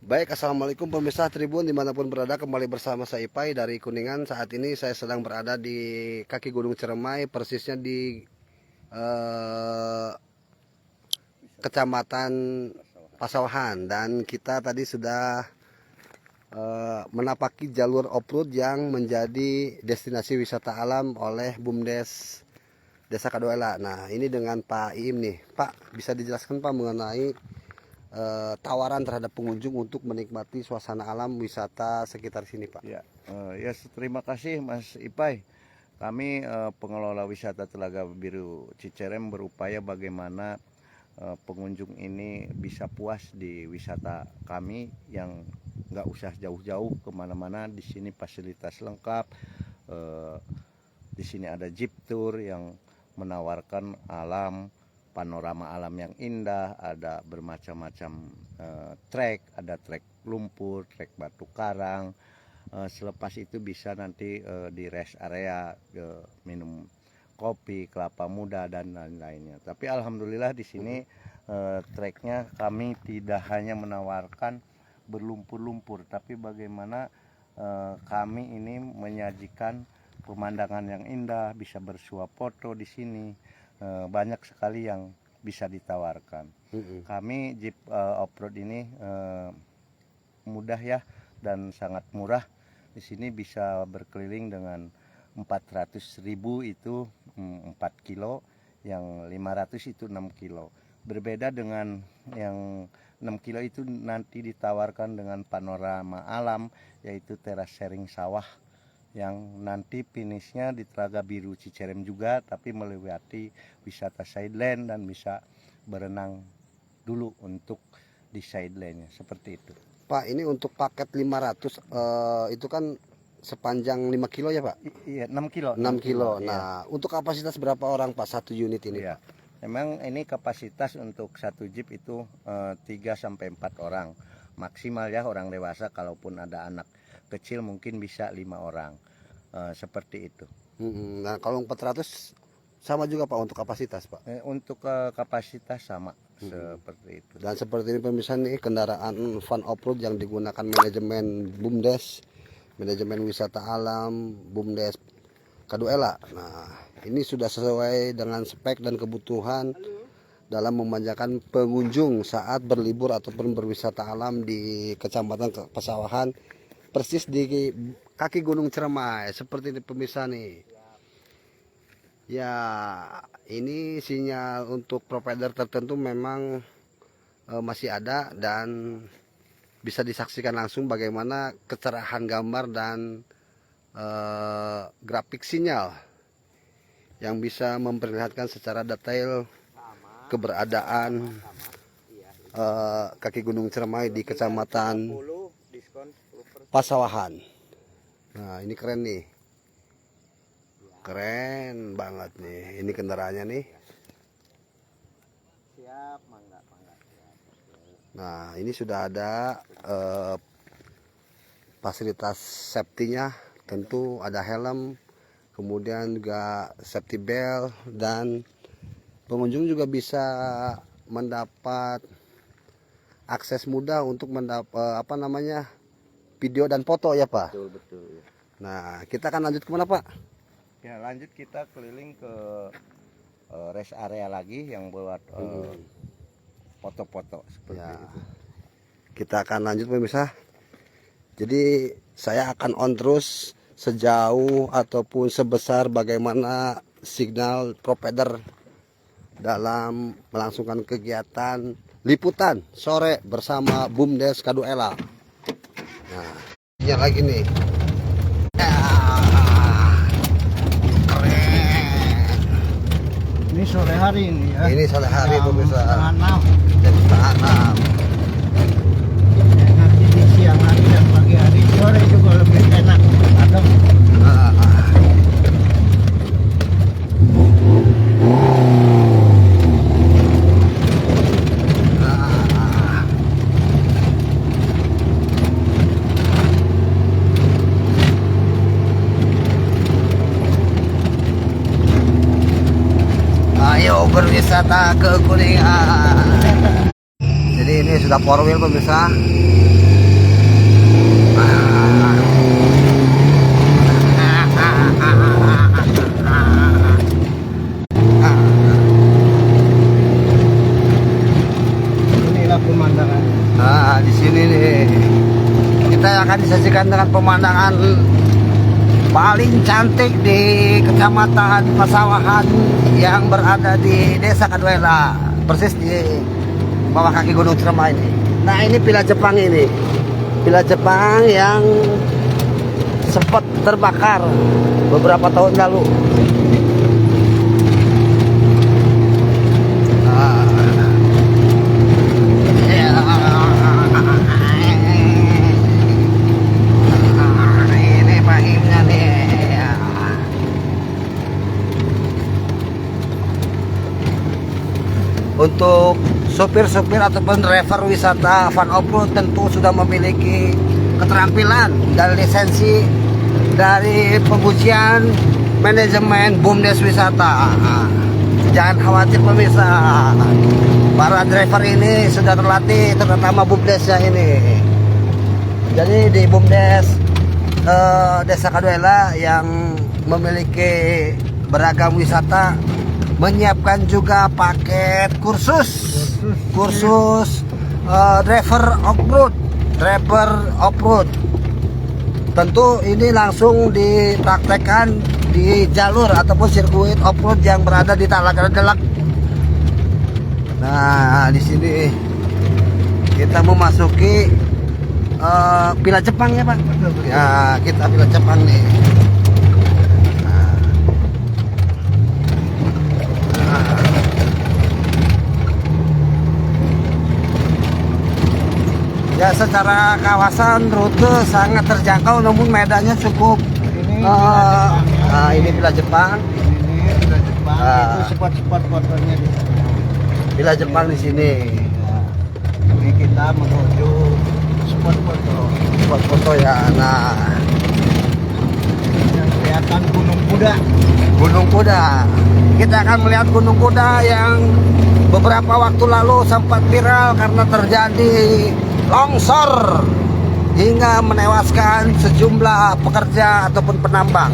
Baik, assalamualaikum pemirsa Tribun dimanapun berada, kembali bersama saya Ipai dari Kuningan. Saat ini saya sedang berada di kaki Gunung Ciremai, persisnya di Kecamatan Pasawahan, dan kita tadi sudah menapaki jalur off-road yang menjadi destinasi wisata alam oleh BUMDes Desa Kadoela. Nah, ini dengan Pak Iim nih. Pak, bisa dijelaskan Pak mengenai tawaran terhadap pengunjung untuk menikmati suasana alam wisata sekitar sini, Pak? Ya, terima kasih Mas Ipai. Kami pengelola wisata Telaga Biru Cicerem berupaya bagaimana pengunjung ini bisa puas di wisata kami yang nggak usah jauh-jauh kemana-mana. Di sini fasilitas lengkap. Di sini ada jeep tour yang menawarkan alam, panorama alam yang indah, ada bermacam-macam trek, ada trek lumpur, trek batu karang. Selepas itu bisa nanti di rest area minum kopi, kelapa muda dan lain-lainnya. Tapi alhamdulillah di sini treknya kami tidak hanya menawarkan berlumpur-lumpur, tapi bagaimana kami ini menyajikan pemandangan yang indah, bisa bersuap foto di sini. Banyak sekali yang bisa ditawarkan. Kami jeep off-road ini mudah ya dan sangat murah. Di sini bisa berkeliling dengan 400.000 itu 4 kilo, yang 500 itu 6 kilo. Berbeda dengan yang 6 kilo itu nanti ditawarkan dengan panorama alam, yaitu teras sharing sawah, yang nanti finishnya di Telaga Biru Cicerem juga, tapi melewati wisata sideline dan bisa berenang dulu untuk di sideline-nya, seperti itu. Pak, ini untuk paket 500 itu kan sepanjang 5 kilo ya Pak? Iya, 6 kilo. 6 kilo. Iya. Nah, untuk kapasitas berapa orang Pak satu unit ini? Iya. Memang ini kapasitas untuk satu jeep itu 3-4 orang. Maksimal ya orang dewasa, kalaupun ada anak kecil mungkin bisa 5 orang. Seperti itu. Nah, kalau 400 sama juga Pak untuk kapasitas Pak? Untuk kapasitas sama seperti itu. Dan seperti ini pemirsa nih, kendaraan van off-road yang digunakan manajemen BUMDes, manajemen wisata alam BUMDes Kadoela. Nah, ini sudah sesuai dengan spek dan kebutuhan dalam memanjakan pengunjung saat berlibur ataupun berwisata alam di Kecamatan Pasawahan, persis di kaki Gunung Ciremai. Seperti ini pemirsa nih. Ya, ini sinyal untuk provider tertentu memang masih ada, dan bisa disaksikan langsung bagaimana kecerahan gambar dan grafik sinyal yang bisa memperlihatkan secara detail keberadaan kaki Gunung Ciremai di Kecamatan Pasawahan. Nah, ini keren nih, keren banget nih. Ini kendaraannya nih. Nah, ini sudah ada fasilitas safety-nya, tentu ada helm, kemudian juga safety belt, dan pengunjung juga bisa mendapat akses mudah untuk mendapat video dan foto ya Pak? Betul. Ya. Nah, kita akan lanjut kemana Pak? Ya, lanjut kita keliling ke rest area lagi yang buat foto-foto seperti itu. Kita akan lanjut pemirsa. Jadi saya akan on terus sejauh ataupun sebesar bagaimana signal provider dalam melangsungkan kegiatan liputan sore bersama BUMDes Kadoela. Nah, ini lagi nih. Keren. Ini sore hari ini ya. Ini sore hari pemirsa. Setengah 6. Jadi setengah 6. Nanti di siang hari dan pagi hari, sore juga lebih enak. Adem. Ayo berwisata ke Kuningan. Jadi ini sudah 4 wheel pemirsa. akan disajikan dengan pemandangan paling cantik di Kecamatan Pasawahan yang berada di Desa Kaduela, persis di bawah kaki Gunung Ciremai ini. Nah, ini Villa Jepang ini. Villa Jepang yang sempat terbakar beberapa tahun lalu. Ini pahimnya nih. Untuk sopir-sopir ataupun driver wisata van off-road tentu sudah memiliki keterampilan dan lisensi dari pengujian manajemen BUMDes Wisata. Jangan khawatir pemirsa, para driver ini sudah terlatih, terutama BUMDesnya ini. Jadi di BUMDes Desa Kaduela yang memiliki beragam wisata menyiapkan juga paket kursus driver off-road. Tentu ini langsung dipraktekkan di jalur ataupun sirkuit off-road yang berada di Talaga-Delak. Nah, di sini kita memasuki Villa Jepang ya, Pak. Ya, kita Villa Jepang nih. Ya, secara kawasan rute sangat terjangkau, namun medannya cukup. Ini Villa Jepang. Ini Villa Jepang. Itu spot-spot fotonya di sana. Villa Jepang di sini. Ya. Ini kita menuju spot foto. Spot foto ya. Nah, Yang kelihatan Gunung Kuda. Gunung Kuda. Kita akan melihat Gunung Kuda yang beberapa waktu lalu sempat viral karena terjadi longsor hingga menewaskan sejumlah pekerja ataupun penambang.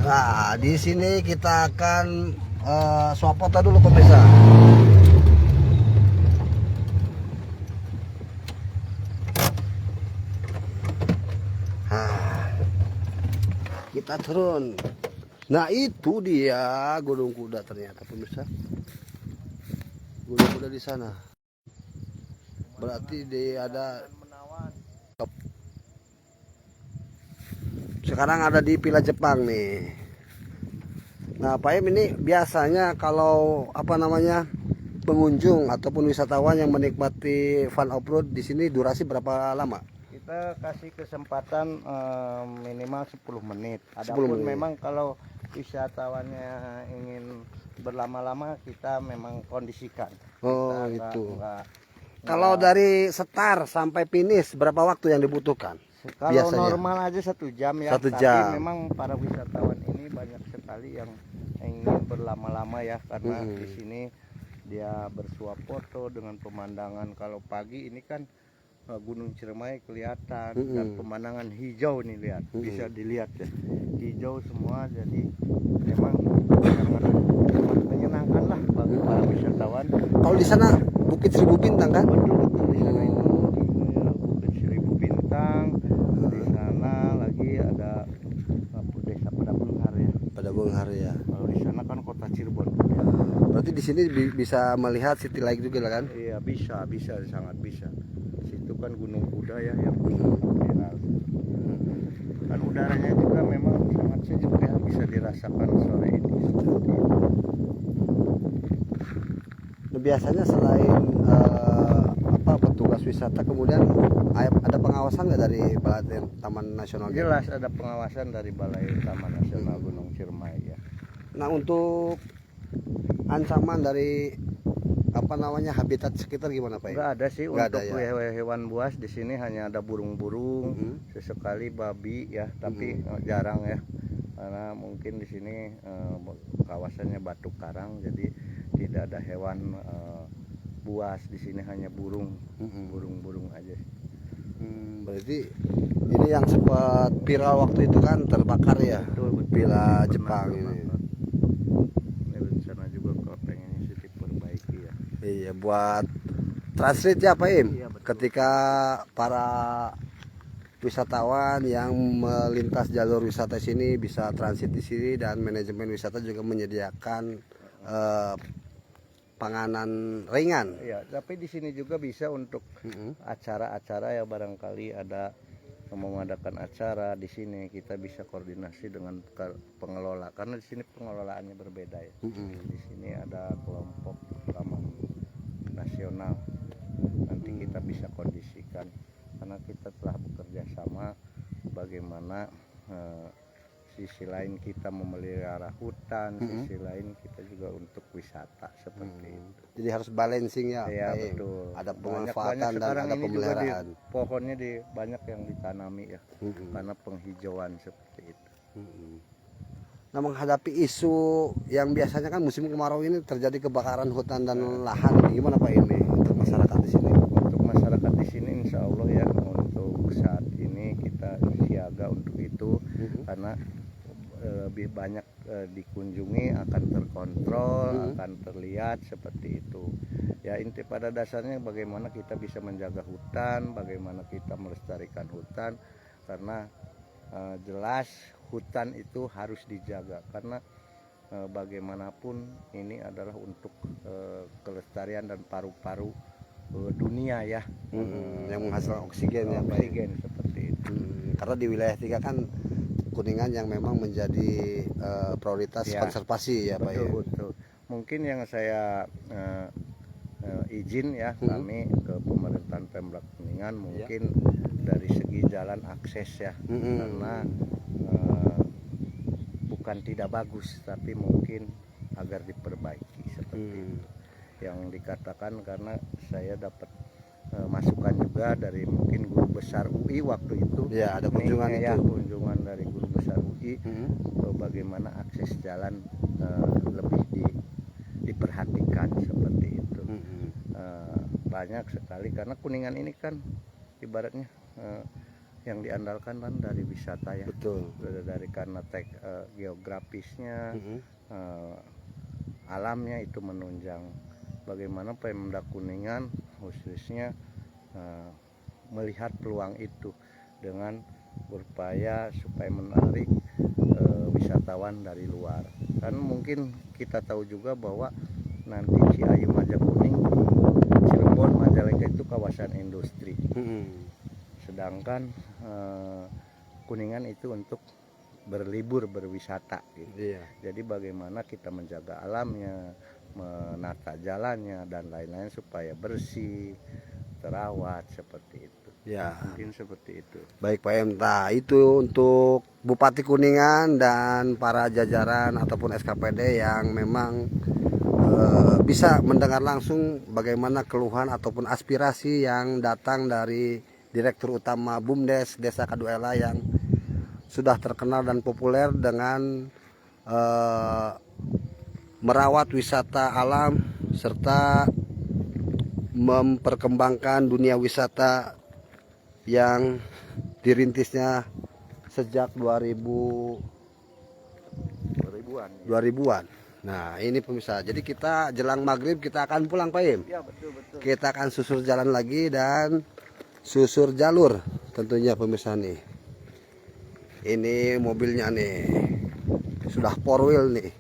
Nah, di sini kita akan swap foto dulu pemirsa. Kita turun. Nah, itu dia Gunung Kuda ternyata pemirsa. Gunung Kuda di sana. Berarti ada sekarang ada di Villa Jepang nih. Nah, Pak Im, ini biasanya kalau pengunjung ataupun wisatawan yang menikmati van off-road di sini durasi berapa lama? Kita kasih kesempatan minimal 10 menit. 10 Adapun menit. memang kalau wisatawannya ingin berlama-lama, kita memang kondisikan. Oh, Kita itu. nggak- Kalau dari start sampai finish berapa waktu yang dibutuhkan? Kalau biasanya? normal aja 1 jam ya. 1 Tapi jam. memang para wisatawan ini banyak sekali yang ingin berlama-lama ya, karena di sini dia bersuap foto dengan pemandangan. Kalau pagi ini kan Gunung Ciremai kelihatan dan pemandangan hijau nih, lihat, bisa dilihat ya, hijau semua. Jadi memang sangat menyenangkan lah bagi para wisatawan. Kalau di sana Bukit Seribu Bintang kan? Betul di sana itu Bukit Seribu Bintang. Di sana lagi ada Desa Padabenghar ya. Padabenghar ya. Kalau di sana kan kota Cirebon. Berarti di sini bisa melihat city light juga lah kan? Iya, bisa, sangat bisa. Situ kan Gunung Kuda ya yang viral. Dan udaranya juga memang sangat sejuk ya, bisa dirasakan sore ini. Nah, biasanya selain petugas wisata, kemudian ada pengawasan nggak dari Balai Taman Nasional? Jelas ada pengawasan dari Balai Taman Nasional Gunung Ciremai ya. Nah, untuk ancaman dari habitat sekitar gimana, Pak? Enggak ada sih. Nggak Untuk ada, ya? hewan buas di sini hanya ada burung-burung, sesekali babi ya, tapi jarang ya. Karena mungkin di sini kawasannya batu karang, jadi tidak ada hewan buas. Di sini hanya burung-burung aja. Berarti ini yang sempat viral waktu itu kan terbakar ya, Betul. Villa Benar, Jepang benar. ini. Ini rencana juga kalau pengennya sih diperbaiki ya. Iya, buat translate ya Pak Im. Iya, betul. Ketika para wisatawan yang melintas jalur wisata sini bisa transit di sini, dan manajemen wisata juga menyediakan panganan ringan. Ya, tapi di sini juga bisa untuk acara-acara ya, barangkali ada mengadakan acara di sini, kita bisa koordinasi dengan pengelola, karena di sini pengelolaannya berbeda ya. Di sini ada kelompok taman nasional, nanti kita bisa kondisikan karena kita telah bekerja sama bagaimana sisi lain kita memelihara hutan, sisi lain kita juga untuk wisata seperti itu. Jadi harus balancing ya, Ya, Pak Im. betul. Ada Banyak pemanfaatan dan sekarang ada ini juga pemeliharaan. pohonnya banyak yang ditanami ya, karena penghijauan seperti itu. Nah, menghadapi isu yang biasanya kan musim kemarau ini terjadi kebakaran hutan dan lahan, gimana Pak Im untuk masyarakat di sini? Untuk masyarakat di sini insya Allah ya, untuk saat ini kita siaga untuk itu, karena lebih banyak dikunjungi, akan terkontrol, akan terlihat seperti itu. Ya, inti pada dasarnya bagaimana kita bisa menjaga hutan, bagaimana kita melestarikan hutan, karena jelas hutan itu harus dijaga, karena bagaimanapun ini adalah untuk kelestarian dan paru-paru dunia ya, yang menghasilkan oksigen ya Pak Im. oksigen seperti itu. Karena di wilayah 3 kan Kuningan yang memang menjadi prioritas Ya, konservasi ya Pak Im. Betul. Mungkin yang saya izin ya, kami ke pemerintahan Pemda Kuningan mungkin dari segi jalan akses ya, karena bukan tidak bagus, tapi mungkin agar diperbaiki seperti itu. Yang dikatakan, karena saya dapat masukan juga dari mungkin guru besar UI waktu itu. Ya, ada kunjungan ya, itu. kunjungan dari guru besar UI, bagaimana akses jalan lebih diperhatikan seperti itu. Banyak sekali, karena Kuningan ini kan ibaratnya yang diandalkan kan dari wisata ya. Betul. Dari karena geografisnya, alamnya itu menunjang. Bagaimana Pemda Kuningan khususnya melihat peluang itu dengan berupaya supaya menarik wisatawan dari luar. Kan mungkin kita tahu juga bahwa nanti Ciayu Majakuning, Cirebon, Majalengka itu kawasan industri. Sedangkan Kuningan itu untuk berlibur, berwisata gitu. Jadi bagaimana kita menjaga alamnya, menata jalannya dan lain-lain supaya bersih, terawat seperti itu. Ya. Mungkin seperti itu. Baik Pak Im. Nah, itu untuk Bupati Kuningan dan para jajaran ataupun SKPD yang memang bisa mendengar langsung bagaimana keluhan ataupun aspirasi yang datang dari Direktur Utama BUMDes Desa Kaduela yang sudah terkenal dan populer dengan merawat wisata alam serta memperkembangkan dunia wisata yang dirintisnya sejak 2000-an. Nah, ini pemirsa. Jadi kita jelang maghrib kita akan pulang Pak Im. Ya, betul. Kita akan susur jalan lagi dan susur jalur tentunya pemirsa nih. Ini mobilnya nih sudah 4 wheel nih.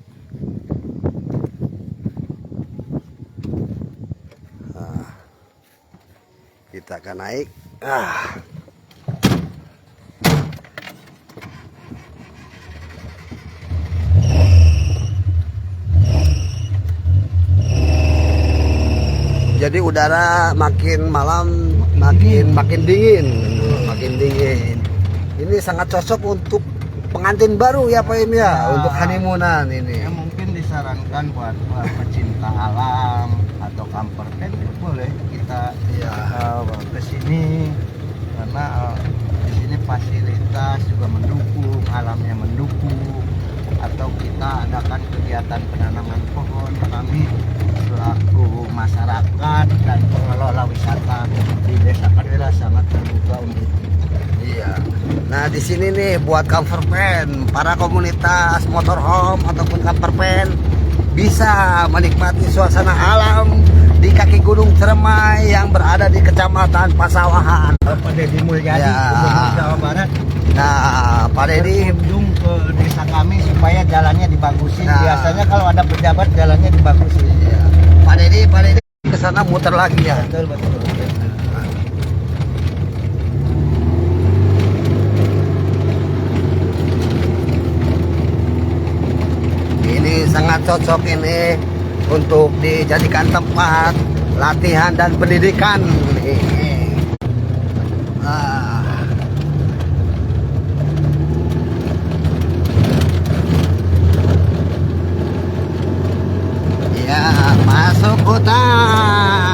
Nah, kita akan naik. Jadi udara makin malam makin dingin. Ini sangat cocok untuk pengantin baru ya Pak Im ya, untuk honeymoonan ini. Ya, mungkin disarankan buat pecinta alam atau campervan boleh kita ke sini, karena di sini fasilitas juga mendukung, alamnya mendukung. Atau kita adakan kegiatan penanaman pohon, kami selaku masyarakat dan pengelola wisata di Desa Kaduela sangat terbuka untuk itu. Iya. Nah, di sini nih buat campervan, para komunitas motorhome ataupun campervan bisa menikmati suasana alam di kaki Gunung Ceremai yang berada di Kecamatan Pasawahan. Bapak Deddy Mulyadi, Ya. Gubernur Jawa Barat, Nah, Pak Deddy, berkunjung ke desa kami supaya jalannya dibagusin. Nah. Biasanya kalau ada pejabat jalannya dibagusin. ya, Pak Deddy ke sana muter lagi ya. Betul, betul. Ini sangat cocok ini untuk dijadikan tempat latihan dan pendidikan. Ah. Ya, masuk hutan.